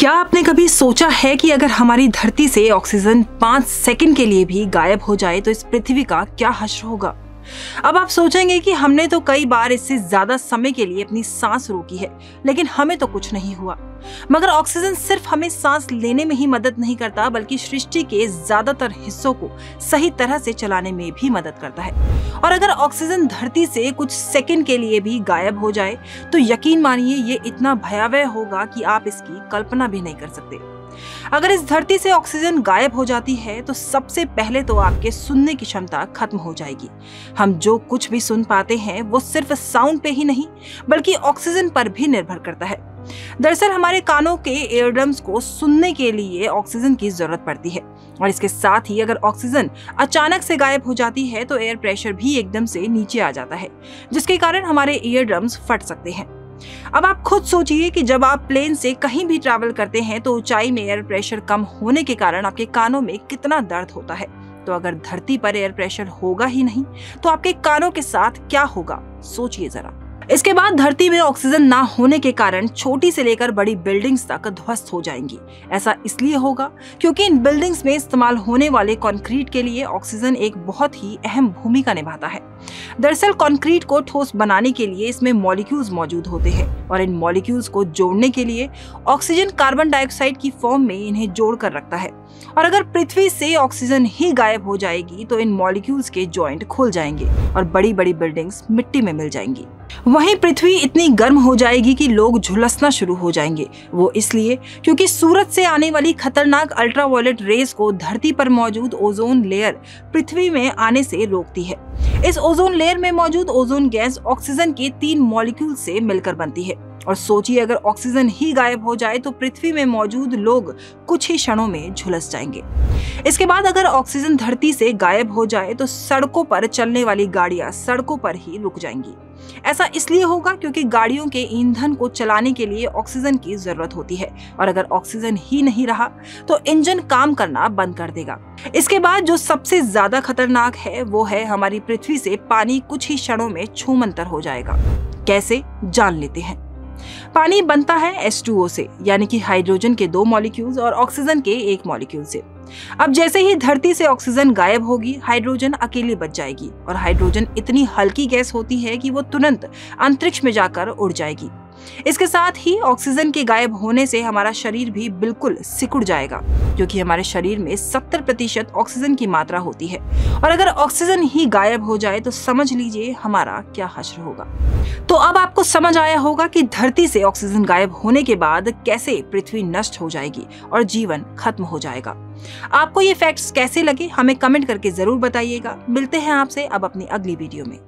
क्या आपने कभी सोचा है कि अगर हमारी धरती से ऑक्सीजन 5 सेकंड के लिए भी गायब हो जाए तो इस पृथ्वी का क्या हश्र होगा। अब आप सोचेंगे कि हमने तो कई बार इससे ज्यादा समय के लिए अपनी सांस रोकी है, लेकिन हमें तो कुछ नहीं हुआ। मगर ऑक्सीजन सिर्फ हमें सांस लेने में ही मदद नहीं करता, बल्कि सृष्टि के ज्यादातर हिस्सों को सही तरह से चलाने में भी मदद करता है। और अगर ऑक्सीजन धरती से कुछ सेकंड के लिए भी गायब हो जाए तो यकीन मानिए ये इतना भयावह होगा कि आप इसकी कल्पना भी नहीं कर सकते। अगर इस धरती से ऑक्सीजन गायब हो जाती है तो सबसे पहले तो आपके सुनने की क्षमता खत्म हो जाएगी। हम जो कुछ भी सुन पाते हैं वो सिर्फ साउंड पे ही नहीं बल्कि ऑक्सीजन पर भी निर्भर करता है। दरअसल हमारे कानों के एयरड्रम्स को सुनने के लिए ऑक्सीजन की जरूरत पड़ती है, और इसके साथ ही अगर ऑक्सीजन अचानक से गायब हो जाती है तो एयर प्रेशर भी एकदम से नीचे आ जाता है, जिसके कारण हमारे ईयरड्रम्स फट सकते हैं। अब आप खुद सोचिए कि जब आप प्लेन से कहीं भी ट्रैवल करते हैं तो ऊंचाई में एयर प्रेशर कम होने के कारण आपके कानों में कितना दर्द होता है। तो अगर धरती पर एयर प्रेशर होगा ही नहीं तो आपके कानों के साथ क्या होगा, सोचिए जरा। इसके बाद धरती में ऑक्सीजन ना होने के कारण छोटी से लेकर बड़ी बिल्डिंग्स तक ध्वस्त हो जाएंगी। ऐसा इसलिए होगा क्योंकि इन बिल्डिंग्स में इस्तेमाल होने वाले कंक्रीट के लिए ऑक्सीजन एक बहुत ही अहम भूमिका निभाता है। दरअसल कंक्रीट को ठोस बनाने के लिए इसमें मॉलिक्यूल्स मौजूद होते हैं, और इन मॉलिक्यूल्स को जोड़ने के लिए ऑक्सीजन कार्बन डाइऑक्साइड की फॉर्म में इन्हें जोड़ कर रखता है। और अगर पृथ्वी से ऑक्सीजन ही गायब हो जाएगी तो इन मॉलिक्यूल्स के जॉइंट खुल जाएंगे और बड़ी बड़ी बिल्डिंग्स मिट्टी में मिल जाएंगी। वहीं पृथ्वी इतनी गर्म हो जाएगी कि लोग झुलसना शुरू हो जाएंगे। वो इसलिए क्योंकि सूरज से आने वाली खतरनाक अल्ट्रावायलेट रेज को धरती पर मौजूद ओजोन लेयर पृथ्वी में आने से रोकती है। इस ओजोन लेयर में मौजूद ओजोन गैस ऑक्सीजन के 3 मॉलिक्यूल से मिलकर बनती है। और सोचिए अगर ऑक्सीजन ही गायब हो जाए तो पृथ्वी में मौजूद लोग कुछ ही क्षणों में झुलस जाएंगे। इसके बाद अगर ऑक्सीजन धरती से गायब हो जाए तो सड़कों पर चलने वाली गाड़ियां सड़कों पर ही रुक जाएंगी। ऐसा इसलिए होगा क्योंकि गाड़ियों के ईंधन को चलाने के लिए ऑक्सीजन की जरूरत होती है, और अगर ऑक्सीजन ही नहीं रहा तो इंजन काम करना बंद कर देगा। इसके बाद जो सबसे ज्यादा खतरनाक है वो है हमारी पृथ्वी से पानी कुछ ही क्षणों में छूमंतर हो जाएगा। कैसे, जान लेते हैं। पानी बनता है H2O से, यानी कि हाइड्रोजन के 2 मॉलिक्यूल्स और ऑक्सीजन के 1 मॉलिक्यूल से। अब जैसे ही धरती से ऑक्सीजन गायब होगी, हाइड्रोजन अकेली बच जाएगी, और हाइड्रोजन इतनी हल्की गैस होती है कि वो तुरंत अंतरिक्ष में जाकर उड़ जाएगी। इसके साथ ही ऑक्सीजन के गायब होने से हमारा शरीर भी बिल्कुल सिकुड़ जाएगा, क्योंकि हमारे शरीर में 70% ऑक्सीजन की मात्रा होती है, और अगर ऑक्सीजन ही गायब हो जाए तो समझ लीजिए हमारा क्या हश्र होगा। तो अब आपको समझ आया होगा कि धरती से ऑक्सीजन गायब होने के बाद कैसे पृथ्वी नष्ट हो जाएगी और जीवन खत्म हो जाएगा। आपको ये फैक्ट्स कैसे लगे हमें कमेंट करके जरूर बताइएगा। मिलते हैं आपसे अब अपनी अगली वीडियो में।